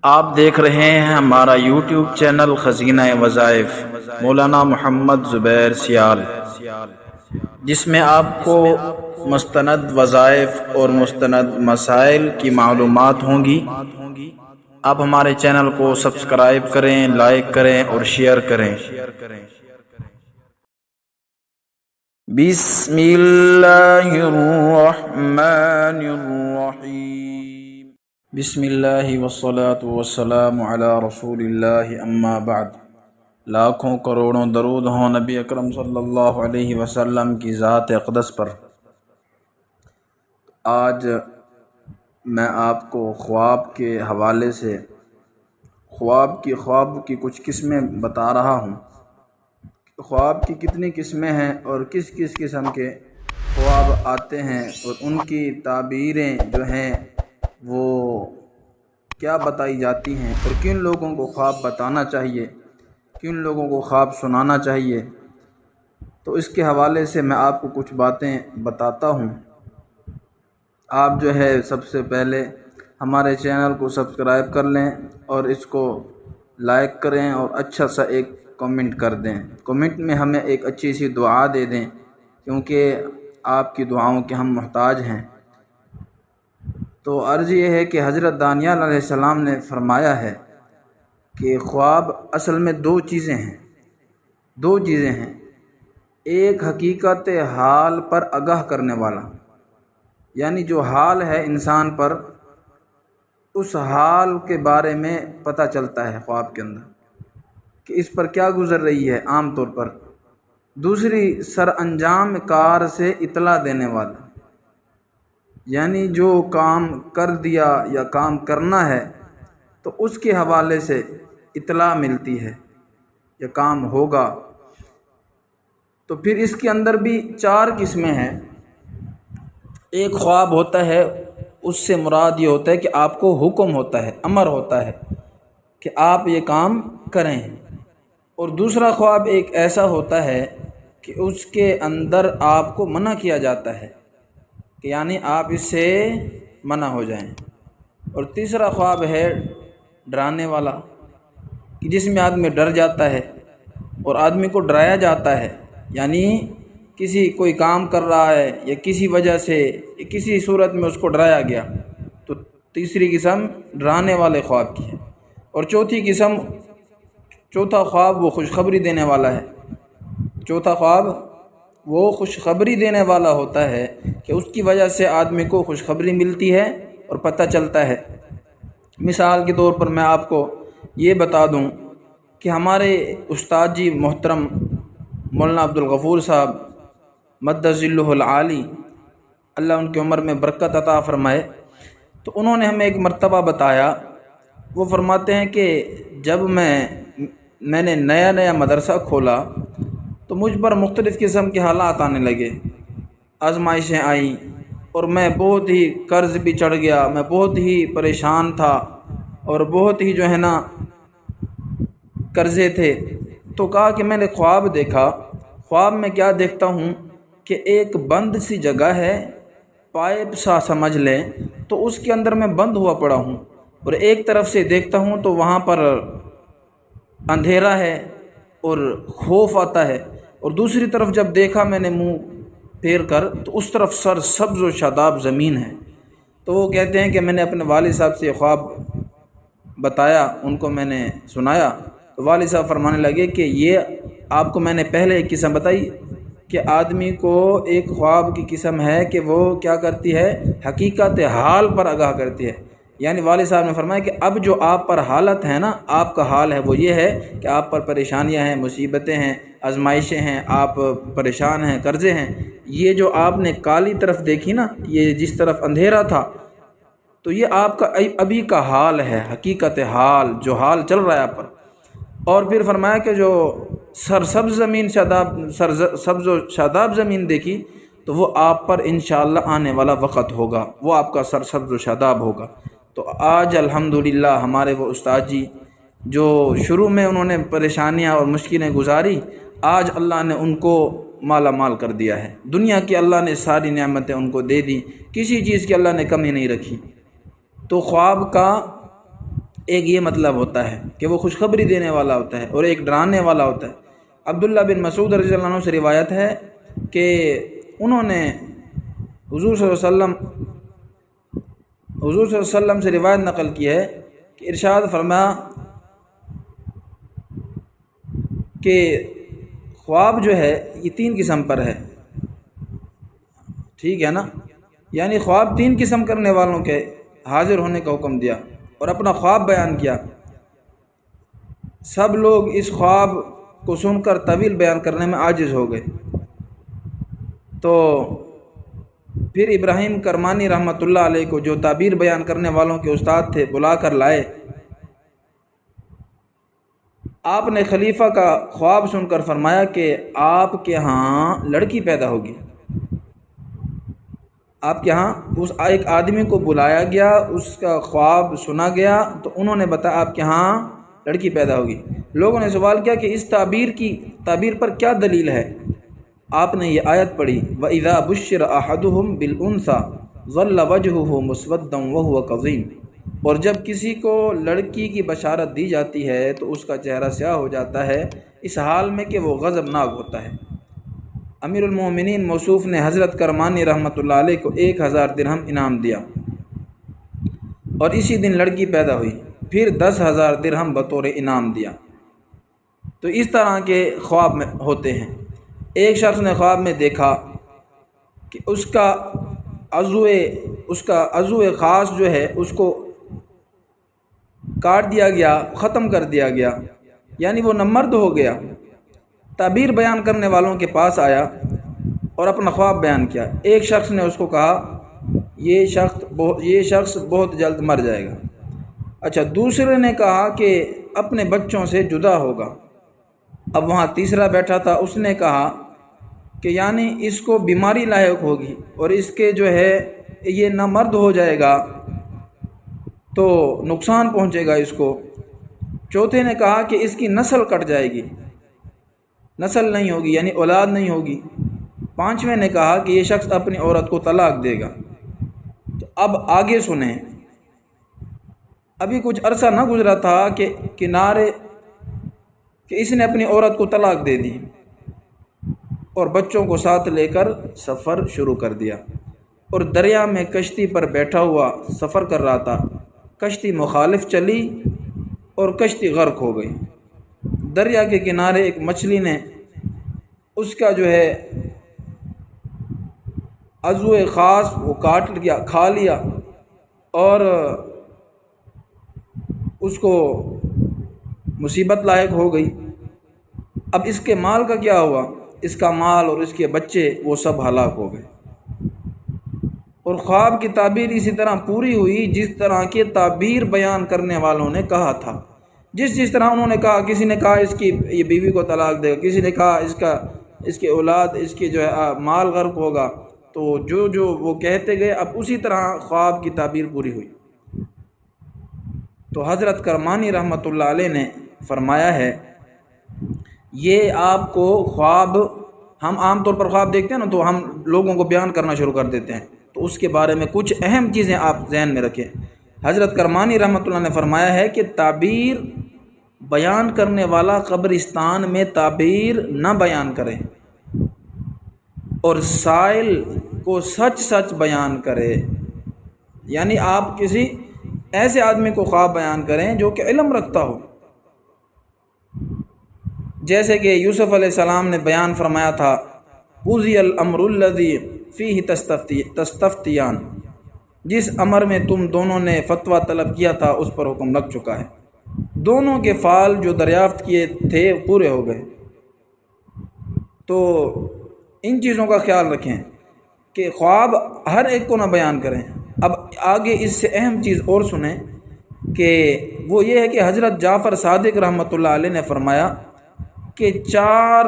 آپ دیکھ رہے ہیں ہمارا یوٹیوب چینل خزینہ وظائف مولانا محمد زبیر سیال، جس میں آپ کو مستند وظائف اور مستند مسائل کی معلومات ہوں گی۔ آپ ہمارے چینل کو سبسکرائب کریں، لائک کریں اور شیئر کریں۔ بسم اللہ الرحمن الرحیم۔ بسم اللہ والصلاة والسلام علی رسول اللہ، اما بعد۔ لاکھوں کروڑوں درود ہوں نبی اکرم صلی اللہ علیہ وسلم کی ذات اقدس پر۔ آج میں آپ کو خواب کے حوالے سے خواب کی کچھ قسمیں بتا رہا ہوں۔ خواب کی کتنی قسمیں ہیں اور کس کس قسم کے خواب آتے ہیں اور ان کی تعبیریں جو ہیں وہ کیا بتائی جاتی ہیں، اور کن لوگوں کو خواب بتانا چاہیے، کن لوگوں کو خواب سنانا چاہیے، تو اس کے حوالے سے میں آپ کو کچھ باتیں بتاتا ہوں۔ آپ جو ہے سب سے پہلے ہمارے چینل کو سبسکرائب کر لیں اور اس کو لائک کریں اور اچھا سا ایک کمنٹ کر دیں۔ کمنٹ میں ہمیں ایک اچھی سی دعا دے دیں، کیونکہ آپ کی دعاؤں کے ہم محتاج ہیں۔ تو عرض یہ ہے کہ حضرت دانیال علیہ السلام نے فرمایا ہے کہ خواب اصل میں دو چیزیں ہیں۔ ایک حقیقت حال پر آگاہ کرنے والا، یعنی جو حال ہے انسان پر، اس حال کے بارے میں پتہ چلتا ہے خواب کے اندر کہ اس پر کیا گزر رہی ہے عام طور پر۔ دوسری سر انجام کار سے اطلاع دینے والا، یعنی جو کام کر دیا یا کام کرنا ہے تو اس کے حوالے سے اطلاع ملتی ہے یا کام ہوگا۔ تو پھر اس کے اندر بھی 4 قسمیں ہیں۔ ایک خواب ہوتا ہے، اس سے مراد یہ ہوتا ہے کہ آپ کو حکم ہوتا ہے، امر ہوتا ہے کہ آپ یہ کام کریں۔ اور دوسرا خواب ایک ایسا ہوتا ہے کہ اس کے اندر آپ کو منع کیا جاتا ہے کہ یعنی آپ اس سے منع ہو جائیں۔ اور تیسرا خواب ہے ڈرانے والا، کہ جس میں آدمی ڈر جاتا ہے اور آدمی کو ڈرایا جاتا ہے، یعنی کوئی کام کر رہا ہے یا کسی وجہ سے کسی صورت میں اس کو ڈرایا گیا، تو تیسری قسم ڈرانے والے خواب کی ہے۔ اور چوتھا خواب وہ خوشخبری دینے والا ہے۔ چوتھا خواب وہ خوشخبری دینے والا ہوتا ہے کہ اس کی وجہ سے آدمی کو خوشخبری ملتی ہے اور پتہ چلتا ہے۔ مثال کے طور پر میں آپ کو یہ بتا دوں کہ ہمارے استاد جی محترم مولانا عبدالغفور صاحب مد ظلہ العالی، اللہ ان کی عمر میں برکت عطا فرمائے، تو انہوں نے ہمیں ایک مرتبہ بتایا۔ وہ فرماتے ہیں کہ جب میں نے نیا مدرسہ کھولا تو مجھ پر مختلف قسم کے حالات آنے لگے، آزمائشیں آئیں، اور میں بہت ہی قرض بھی چڑھ گیا، میں بہت ہی پریشان تھا اور بہت ہی جو ہے نا قرضے تھے۔ تو کہا کہ میں نے خواب دیکھا۔ خواب میں کیا دیکھتا ہوں کہ ایک بند سی جگہ ہے، پائپ سا سمجھ لیں، تو اس کے اندر میں بند ہوا پڑا ہوں، اور ایک طرف سے دیکھتا ہوں تو وہاں پر اندھیرا ہے اور خوف آتا ہے، اور دوسری طرف جب دیکھا میں نے منہ پھیر کر تو اس طرف سر سبز و شاداب زمین ہے۔ تو وہ کہتے ہیں کہ میں نے اپنے والد صاحب سے خواب بتایا، ان کو میں نے سنایا، تو والد صاحب فرمانے لگے کہ یہ آپ کو میں نے پہلے ایک قسم بتائی کہ آدمی کو ایک خواب کی قسم ہے کہ وہ کیا کرتی ہے، حقیقت حال پر آگاہ کرتی ہے۔ یعنی والد صاحب نے فرمایا کہ اب جو آپ پر حالت ہے نا، آپ کا حال ہے وہ یہ ہے کہ آپ پر پریشانیاں ہیں، مصیبتیں ہیں، آزمائشیں ہیں، آپ پریشان ہیں، قرضے ہیں۔ یہ جو آپ نے کالی طرف دیکھی نا، یہ جس طرف اندھیرا تھا، تو یہ آپ کا ابھی کا حال ہے، حقیقت حال، جو حال چل رہا ہے آپ پر۔ اور پھر فرمایا کہ جو سبز و شاداب زمین دیکھی تو وہ آپ پر انشاءاللہ آنے والا وقت ہوگا، وہ آپ کا سر سبز و شاداب ہوگا۔ تو آج الحمدللہ ہمارے وہ استاد جی جو شروع میں انہوں نے پریشانیاں اور مشکلیں گزاری، آج اللہ نے ان کو مالا مال کر دیا ہے۔ دنیا کی اللہ نے ساری نعمتیں ان کو دے دی، کسی چیز کی اللہ نے کمی نہیں رکھی۔ تو خواب کا ایک یہ مطلب ہوتا ہے کہ وہ خوشخبری دینے والا ہوتا ہے، اور ایک ڈرانے والا ہوتا ہے۔ عبداللہ بن مسعود رضی اللہ عنہ سے روایت ہے کہ انہوں نے حضور صلی اللہ علیہ وسلم سے روایت نقل کی ہے کہ ارشاد فرمایا کہ خواب جو ہے یہ 3 قسم پر ہے، ٹھیک ہے نا، یعنی خواب 3 قسم کرنے والوں کے حاضر ہونے کا حکم دیا اور اپنا خواب بیان کیا۔ سب لوگ اس خواب کو سن کر طویل بیان کرنے میں عاجز ہو گئے، تو پھر ابراہیم کرمانی رحمۃ اللہ علیہ کو، جو تعبیر بیان کرنے والوں کے استاد تھے، بلا کر لائے۔ آپ نے خلیفہ کا خواب سن کر فرمایا کہ آپ کے ہاں لڑکی پیدا ہوگی۔ آپ کے ہاں اس ایک آدمی کو بلایا گیا، اس کا خواب سنا گیا، تو انہوں نے بتایا آپ کے ہاں لڑکی پیدا ہوگی۔ لوگوں نے سوال کیا کہ اس تعبیر پر کیا دلیل ہے؟ آپ نے یہ آیت پڑھی، وَإِذَا بُشِّرَ أَحَدُهُمْ بِالْأُنثَىٰ ظَلَّ وَجْهُهُ مُسْوَدًّا وَهُوَ كَظِيمٌ، اور جب کسی کو لڑکی کی بشارت دی جاتی ہے تو اس کا چہرہ سیاہ ہو جاتا ہے، اس حال میں کہ وہ غضبناک ہوتا ہے۔ امیر المومنین موصوف نے حضرت کرمانی رحمۃ اللہ علیہ کو 1000 درہم انعام دیا، اور اسی دن لڑکی پیدا ہوئی، پھر 10,000 درہم بطور انعام دیا۔ تو اس طرح کے خواب میں ہوتے ہیں۔ ایک شخص نے خواب میں دیکھا کہ اس کا عضو خاص جو ہے اس کو کاٹ دیا گیا، ختم کر دیا گیا، یعنی وہ نامرد ہو گیا۔ تعبیر بیان کرنے والوں کے پاس آیا اور اپنا خواب بیان کیا۔ ایک شخص نے اس کو کہا یہ شخص بہت جلد مر جائے گا۔ اچھا، دوسرے نے کہا کہ اپنے بچوں سے جدا ہوگا۔ اب وہاں تیسرا بیٹھا تھا، اس نے کہا کہ یعنی اس کو بیماری لاحق ہوگی اور اس کے جو ہے یہ نامرد ہو جائے گا تو نقصان پہنچے گا اس کو۔ چوتھے نے کہا کہ اس کی نسل کٹ جائے گی، نسل نہیں ہوگی، یعنی اولاد نہیں ہوگی۔ پانچویں نے کہا کہ یہ شخص اپنی عورت کو طلاق دے گا۔ تو اب آگے سنیں، ابھی کچھ عرصہ نہ گزرا تھا کہ اس نے اپنی عورت کو طلاق دے دی اور بچوں کو ساتھ لے کر سفر شروع کر دیا، اور دریا میں کشتی پر بیٹھا ہوا سفر کر رہا تھا۔ کشتی مخالف چلی اور کشتی غرق ہو گئی۔ دریا کے کنارے ایک مچھلی نے اس کا جو ہے عضو خاص وہ کاٹ لیا، کھا لیا، اور اس کو مصیبت لاحق ہو گئی۔ اب اس کے مال کا کیا ہوا؟ اس کا مال اور اس کے بچے وہ سب ہلاک ہو گئے۔ اور خواب کی تعبیر اسی طرح پوری ہوئی جس طرح کے تعبیر بیان کرنے والوں نے کہا تھا۔ جس طرح انہوں نے کہا، کسی نے کہا اس کی یہ بیوی کو طلاق دے گا، کسی نے کہا اس کے اولاد، اس کے جو ہے مال غرق ہوگا، تو جو وہ کہتے گئے، اب اسی طرح خواب کی تعبیر پوری ہوئی۔ تو حضرت کرمانی رحمۃ اللہ علیہ نے فرمایا ہے، یہ آپ کو خواب، ہم عام طور پر خواب دیکھتے ہیں نا تو ہم لوگوں کو بیان کرنا شروع کر دیتے ہیں، تو اس کے بارے میں کچھ اہم چیزیں آپ ذہن میں رکھیں۔ حضرت کرمانی رحمۃ اللہ نے فرمایا ہے کہ تعبیر بیان کرنے والا قبرستان میں تعبیر نہ بیان کرے اور سائل کو سچ بیان کرے، یعنی آپ کسی ایسے آدمی کو خواب بیان کریں جو کہ علم رکھتا ہو، جیسے کہ یوسف علیہ السلام نے بیان فرمایا تھا، قضی الامر الذی فیہ تستفتیان، جس امر میں تم دونوں نے فتویٰ طلب کیا تھا اس پر حکم لگ چکا ہے۔ دونوں کے فعل جو دریافت کیے تھے پورے ہو گئے۔ تو ان چیزوں کا خیال رکھیں کہ خواب ہر ایک کو نہ بیان کریں۔ اب آگے اس سے اہم چیز اور سنیں کہ وہ یہ ہے کہ حضرت جعفر صادق رحمۃ اللہ علیہ نے فرمایا کہ 4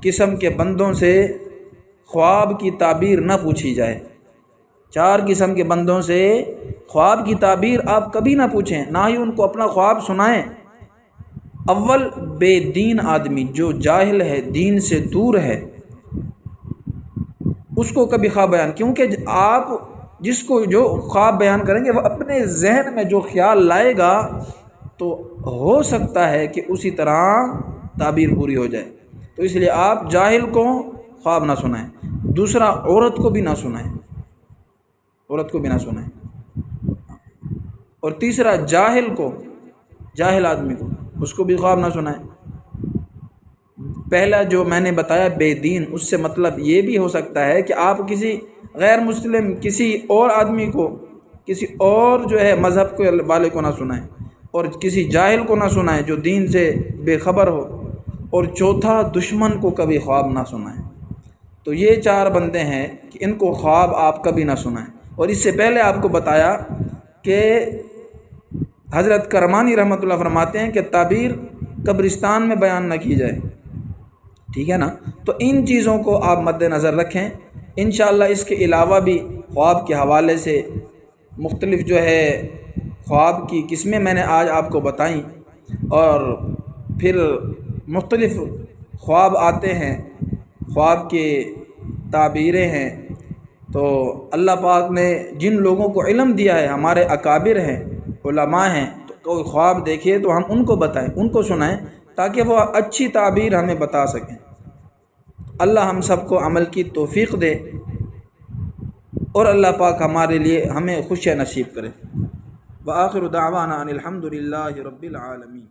قسم کے بندوں سے خواب کی تعبیر نہ پوچھی جائے۔ 4 قسم کے بندوں سے خواب کی تعبیر آپ کبھی نہ پوچھیں، نہ ہی ان کو اپنا خواب سنائیں۔ اول، بے دین آدمی جو جاہل ہے، دین سے دور ہے، اس کو کبھی خواب بیان، کیونکہ آپ جس کو جو خواب بیان کریں گے وہ اپنے ذہن میں جو خیال لائے گا تو ہو سکتا ہے کہ اسی طرح تعبیر پوری ہو جائے۔ تو اس لیے آپ جاہل کو خواب نہ سنائیں، دوسرا عورت کو بھی نہ سنائیں، عورت کو بھی نہ سنائیں، اور تیسرا جاہل آدمی کو اس کو بھی خواب نہ سنائیں۔ پہلا جو میں نے بتایا بے دین، اس سے مطلب یہ بھی ہو سکتا ہے کہ آپ کسی غیر مسلم کسی اور آدمی کو، کسی اور جو ہے مذہب کے والے کو نہ سنائیں، اور کسی جاہل کو نہ سنائیں جو دین سے بے خبر ہو، اور چوتھا دشمن کو کبھی خواب نہ سنائیں۔ تو یہ 4 بندے ہیں کہ ان کو خواب آپ کبھی نہ سنائیں۔ اور اس سے پہلے آپ کو بتایا کہ حضرت کرمانی رحمۃ اللہ فرماتے ہیں کہ تعبیر قبرستان میں بیان نہ کی جائے، ٹھیک ہے نا۔ تو ان چیزوں کو آپ مد نظر رکھیں۔ انشاءاللہ اس کے علاوہ بھی خواب کے حوالے سے مختلف جو ہے خواب کی قسمیں میں نے آج آپ کو بتائیں، اور پھر مختلف خواب آتے ہیں، خواب کے تعبیریں ہیں۔ تو اللہ پاک نے جن لوگوں کو علم دیا ہے، ہمارے اکابر ہیں، علماء ہیں، تو کوئی خواب دیکھیے تو ہم ان کو بتائیں، ان کو سنائیں، تاکہ وہ اچھی تعبیر ہمیں بتا سکیں۔ اللہ ہم سب کو عمل کی توفیق دے، اور اللہ پاک ہمارے لیے ہمیں خوشیاں نصیب کرے۔ وآخر دعوانا ان الحمد للہ رب العالمین۔